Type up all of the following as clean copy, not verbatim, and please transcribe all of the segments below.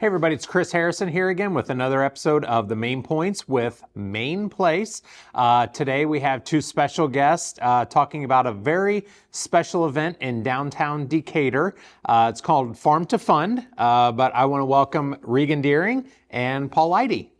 everybody, it's Chris Harrison here again with another episode of The Main Points with Main Place. Today we have two special guests talking about a very special event in downtown Decatur. It's called Farm to Fund, but I want to welcome Regan Deering and Paul Lidy.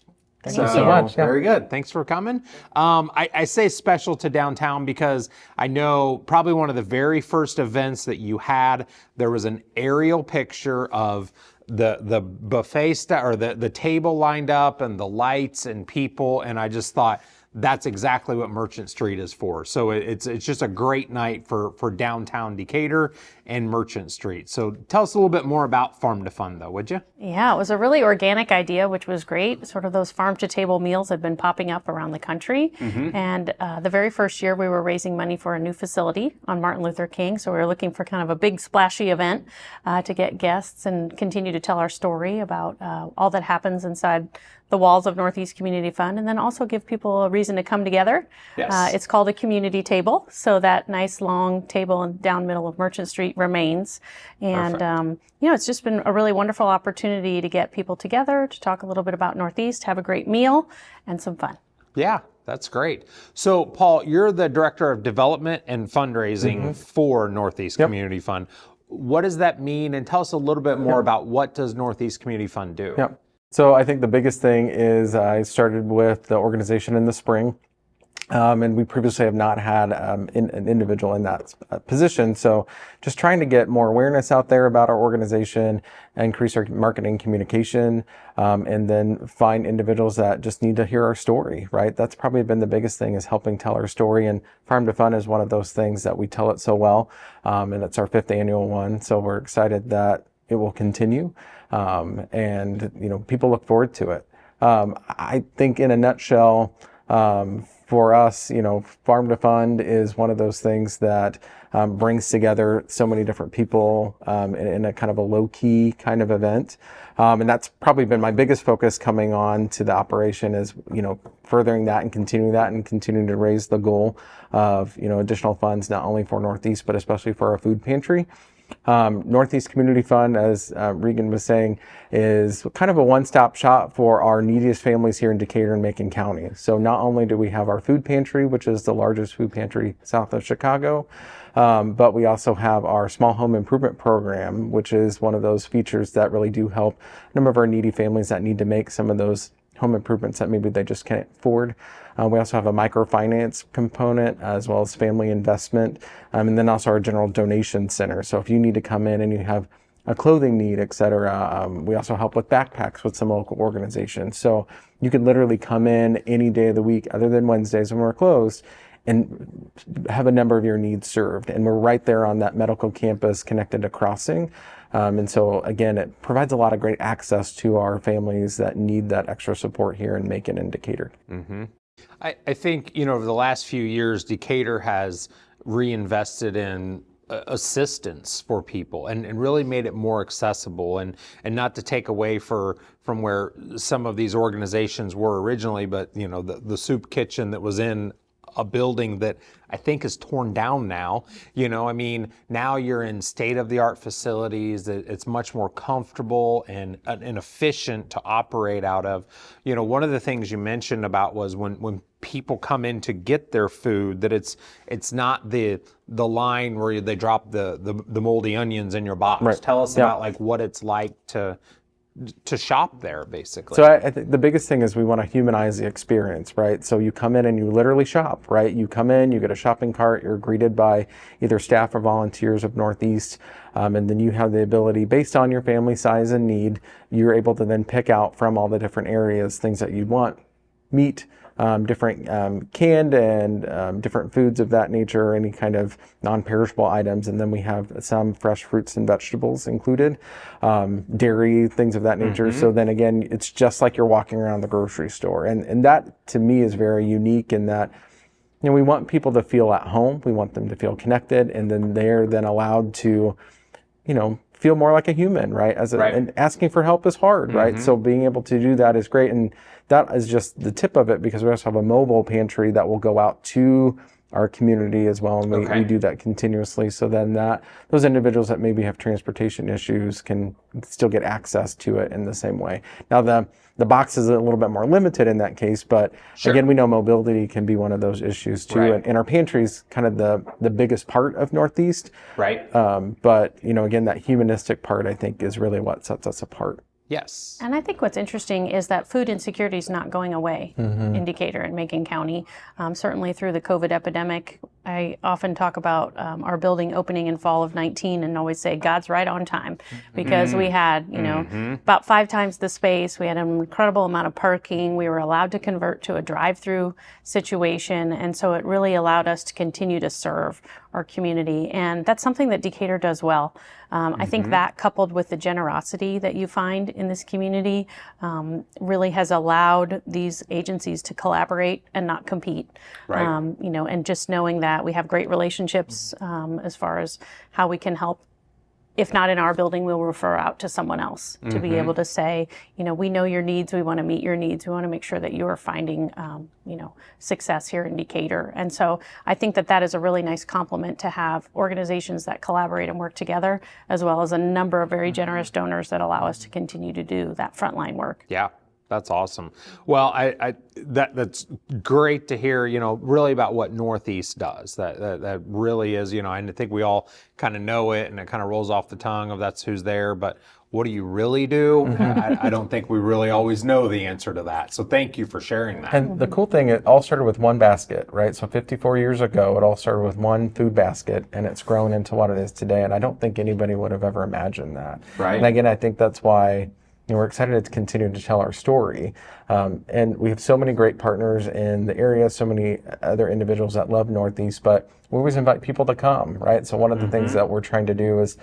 Thank you so much. Very good. Thanks for coming. I say special to downtown because I know probably one of the very first events that you had, there was an aerial picture of the buffet or the table lined up and the lights and people, and I just thought that's exactly what Merchant Street is for. So it's just a great night for downtown Decatur and Merchant Street. So tell us a little bit more about Farm to Fund, though, would you? Yeah, it was a really organic idea, which was great. Sort of those farm to table meals had been popping up around the country. Mm-hmm. And the very first year we were raising money for a new facility on Martin Luther King. So we were looking for kind of a big splashy event to get guests and continue to tell our story about all that happens inside the walls of Northeast Community Fund, and then also give people a reason to come together. Yes. It's called a community table. So that nice long table down middle of Merchant Street remains. And, it's just been a really wonderful opportunity to get people together, to talk a little bit about Northeast, have a great meal, and some fun. Yeah, that's great. So, Paul, you're the Director of Development and Fundraising for Northeast Community Fund. What does that mean? And tell us a little bit more about what does Northeast Community Fund do? Yep. So I think the biggest thing is I started with the organization in the spring, and we previously have not had an individual in that position. So just trying to get more awareness out there about our organization, increase our marketing communication, and then find individuals that just need to hear our story, right? That's probably been the biggest thing, is helping tell our story. And Farm to Fund is one of those things that we tell it so well, and it's our 5th annual one. So we're excited that it will continue. And people look forward to it. I think in a nutshell, for us, Farm to Fund is one of those things that brings together so many different people in a kind of a low-key kind of event. And that's probably been my biggest focus coming on to the operation, is, furthering that and continuing to raise the goal of, additional funds, not only for Northeast, but especially for our food pantry. Northeast Community Fund, as Regan was saying, is kind of a one-stop shop for our neediest families here in Decatur and Macon County. So not only do we have our food pantry, which is the largest food pantry south of Chicago, but we also have our small home improvement program, which is one of those features that really do help a number of our needy families that need to make some of those home improvements that maybe they just can't afford. We also have a microfinance component, as well as family investment, and then also our general donation center. So if you need to come in and you have a clothing need, et cetera, we also help with backpacks with some local organizations. So you can literally come in any day of the week, other than Wednesdays when we're closed, and have a number of your needs served. And we're right there on that medical campus connected to Crossing. And so, again, it provides a lot of great access to our families that need that extra support here in Macon and Decatur. Mm-hmm. I think, over the last few years, Decatur has reinvested in assistance for people and really made it more accessible, and not to take away from where some of these organizations were originally, but, the soup kitchen that was in a building that I think is torn down now. Now you're in state-of-the-art facilities. It's much more comfortable and efficient to operate out of. One of the things you mentioned about was when people come in to get their food, that it's not the line where they drop the moldy onions in your box. Right. Tell us about what it's like to shop there, basically. So I think the biggest thing is we want to humanize the experience, right? So you come in and you literally shop, right? You come in, you get a shopping cart, you're greeted by either staff or volunteers of Northeast, and then you have the ability, based on your family size and need, you're able to then pick out from all the different areas things that you want: meat, different canned and different foods of that nature, any kind of non-perishable items. And then we have some fresh fruits and vegetables included, dairy, things of that nature. Mm-hmm. So then again, it's just like you're walking around the grocery store. And that to me is very unique in that, we want people to feel at home. We want them to feel connected, and then they're then allowed to, feel more like a human, right? And asking for help is hard, right? Mm-hmm. So being able to do that is great. And that is just the tip of it, because we also have a mobile pantry that will go out to our community as well, and we do that continuously. So then those individuals that maybe have transportation issues can still get access to it in the same way. Now the box is a little bit more limited in that case, but again, we know mobility can be one of those issues too. And our pantry is kind of the biggest part of Northeast. Right. But again, that humanistic part I think is really what sets us apart. Yes. And I think what's interesting is that food insecurity is not going away in Decatur and Macon County. Certainly through the COVID epidemic, I often talk about our building opening in fall of 19 and always say God's right on time, because we had, about 5 times the space. We had an incredible amount of parking. We were allowed to convert to a drive-through situation. And so it really allowed us to continue to serve our community. And that's something that Decatur does well. I think that, coupled with the generosity that you find in this community, really has allowed these agencies to collaborate and not compete. And just knowing that we have great relationships as far as how we can help. If not in our building, we'll refer out to someone else to be able to say, we know your needs. We want to meet your needs. We want to make sure that you are finding, success here in Decatur. And so I think that is a really nice complement to have organizations that collaborate and work together, as well as a number of very generous donors that allow us to continue to do that frontline work. Yeah. That's awesome. Well, that's great to hear, really about what Northeast does. That really is, and I think we all kind of know it and it kind of rolls off the tongue of that's who's there, but what do you really do? I don't think we really always know the answer to that. So thank you for sharing that. And the cool thing, it all started with one basket, right? So 54 years ago, it all started with one food basket, and it's grown into what it is today. And I don't think anybody would have ever imagined that. Right. And again, I think that's why we're excited to continue to tell our story. And we have so many great partners in the area, so many other individuals that love Northeast, but we always invite people to come, right? So one of the things that we're trying to do is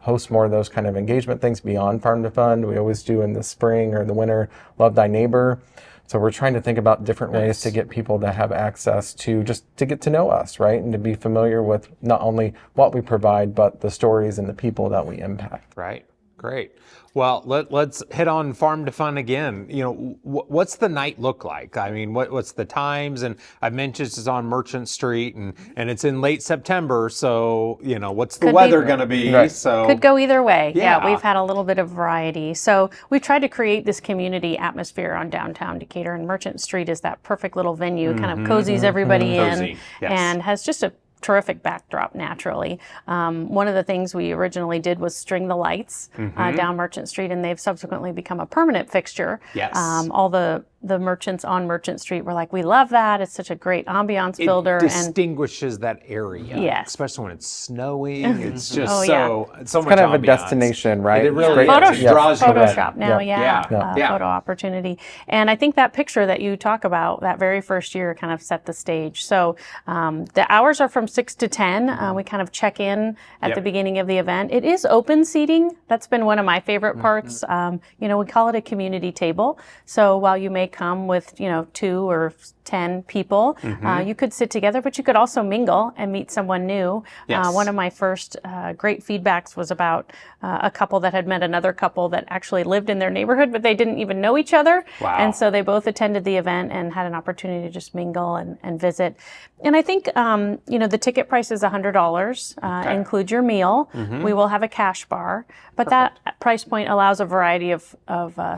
host more of those kind of engagement things beyond Farm to Fund. We always do in the spring or the winter, Love Thy Neighbor. So we're trying to think about different ways to get people to have access to just to get to know us, right? And to be familiar with not only what we provide, but the stories and the people that we impact. Right. Great. Well, let's hit on Farm to Fun again. What's the night look like? I mean, what's the times? And I've mentioned it's on Merchant Street, and it's in late September. So, what's the weather going to be? Right. So could go either way. Yeah, we've had a little bit of variety. So we've tried to create this community atmosphere on downtown Decatur, and Merchant Street is that perfect little venue, kind of cozies everybody in, Cozy, yes. and has just a terrific backdrop naturally. One of the things we originally did was string the lights down Merchant Street, and they've subsequently become a permanent fixture. Yes. All the merchants on Merchant Street were like, we love that. It's such a great ambiance builder. It distinguishes that area. Yes. Especially when it's snowing. It's just Oh, so much Kind of a ambiance. destination, right? It really It's great. is. It draws you in. Photoshop now, Yeah. photo opportunity. And I think that picture that you talk about, that very first year, kind of set the stage. So the hours are from 6 to 10. We kind of check in at the beginning of the event. It is open seating. That's been one of my favorite parts. We call it a community table. So while you may come with, 2 or 10 people, you could sit together, but you could also mingle and meet someone new. Yes. One of my first great feedbacks was about a couple that had met another couple that actually lived in their neighborhood, but they didn't even know each other. Wow. And so they both attended the event and had an opportunity to just mingle and visit. And I think, the ticket price is $100, include your meal. We will have a cash bar, but that price point allows a variety of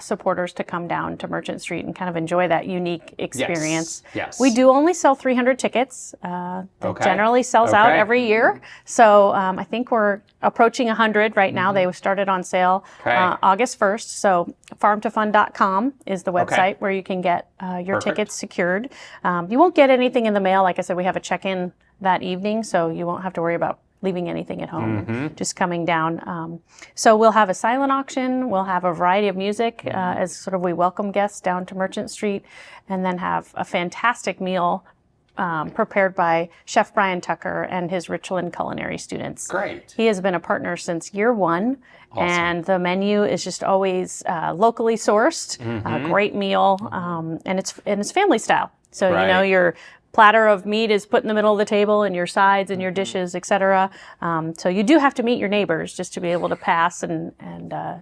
supporters to come down to Merchant Street and kind of enjoy that unique experience. Yes. We do only sell 300 tickets. That generally sells out every year. So I think we're approaching 100 right now. They started on sale August 1st. So farmtofun.com is the website where you can get your tickets secured. You won't get anything in the mail. Like I said, we have a check-in that evening, so you won't have to worry about leaving anything at home, just coming down. So we'll have a silent auction. We'll have a variety of music as sort of we welcome guests down to Merchant Street, and then have a fantastic meal prepared by Chef Brian Tucker and his Richland culinary students. Great. He has been a partner since year one. Awesome. And the menu is just always locally sourced, a great meal, and it's family style. So, Right. you're platter of meat is put in the middle of the table, and your sides and your dishes, etc. So you do have to meet your neighbors just to be able to pass and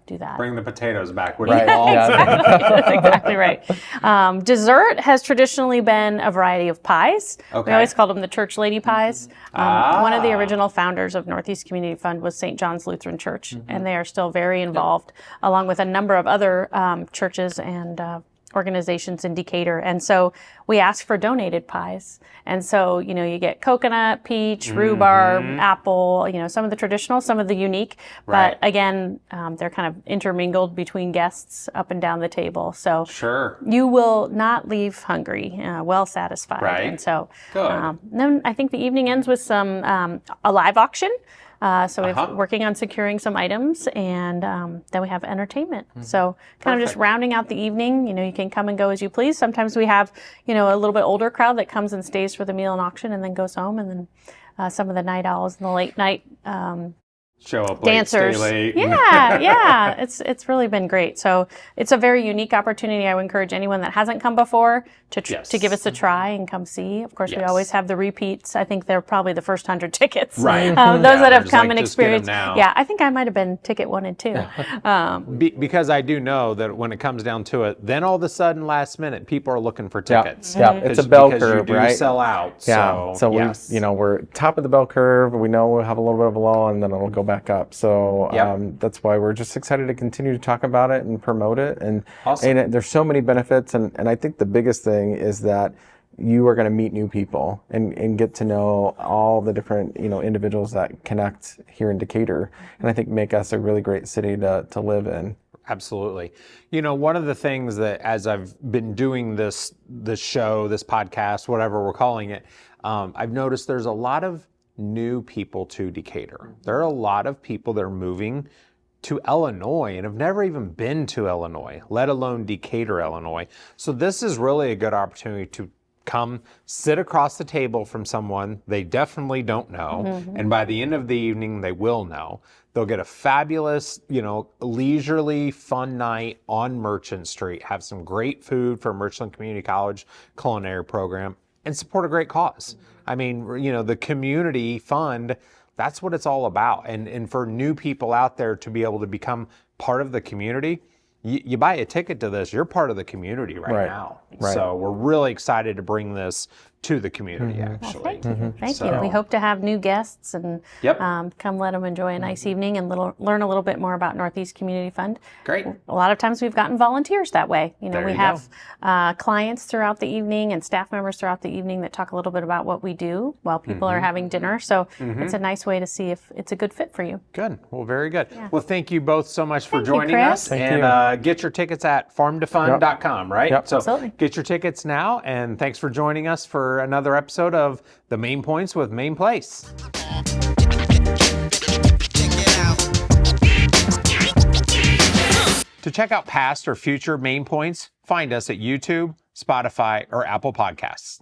do that. Bring the potatoes back. Which Right. That's exactly right. Dessert has traditionally been a variety of pies. Okay. We always called them the church lady pies. One of the original founders of Northeast Community Fund was St. John's Lutheran Church, and they are still very involved, along with a number of other churches and organizations in Decatur. And so we ask for donated pies. And so, you get coconut, peach, rhubarb, apple, some of the traditional, some of the unique. Right. But again, they're kind of intermingled between guests up and down the table. So Sure. you will not leave hungry, well satisfied. Right. And so Good. then I think the evening ends with some a live auction. So we're working on securing some items, and then we have entertainment. So kind of just rounding out the evening. You can come and go as you please. Sometimes we have, a little bit older crowd that comes and stays for the meal and auction and then goes home. And then some of the night owls and the late night Show up late, dancers. stay late. Yeah. It's really been great. So it's a very unique opportunity. I would encourage anyone that hasn't come before to give us a try and come see. Of course, we always have the repeats. I think they're probably the first 100 tickets. Right. Those that have come and just get 'em experienced. now. Yeah, I think I might have been ticket 1 and 2. Because I do know that when it comes down to it, then all of a sudden, last minute, people are looking for tickets. Yeah, it's a bell because curve, you do right? sell out. Yeah, so yes. we're top of the bell curve. We know we'll have a little bit of a lull, and then it'll go back up. So that's why we're just excited to continue to talk about it and promote it. And, Awesome. and there's so many benefits, and I think the biggest thing is that you are going to meet new people and get to know all the different individuals that connect here in Decatur, and I think make us a really great city to live in. Absolutely. One of the things that as I've been doing this show, this podcast, whatever we're calling it, I've noticed there's a lot of new people to Decatur. There are a lot of people that are moving to Illinois and have never even been to Illinois, let alone Decatur, Illinois. So this is really a good opportunity to come sit across the table from someone they definitely don't know. And by the end of the evening, they will know. They'll get a fabulous, leisurely, fun night on Merchant Street, have some great food from Richland Community College culinary program, and support a great cause. I mean, the community fund, that's what it's all about. And for new people out there to be able to become part of the community, you buy a ticket to this, you're part of the community right now. Right. So we're really excited to bring this to the community, actually. Thank you. We hope to have new guests and Yep. come let them enjoy a nice evening and learn a little bit more about Northeast Community Fund. Great. A lot of times we've gotten volunteers that way. There We you have clients throughout the evening and staff members throughout the evening that talk a little bit about what we do while people are having dinner. So it's a nice way to see if it's a good fit for you. Good. Well, very good. Well, thank you both so much for Thank you, joining Chris. us. Thank and get your tickets at farmtofund.com, right? Yep. So Absolutely. get your tickets now. And thanks for joining us for another episode of The Main Points with Main Place. To check out past or future Main Points, find us at YouTube, Spotify, or Apple Podcasts.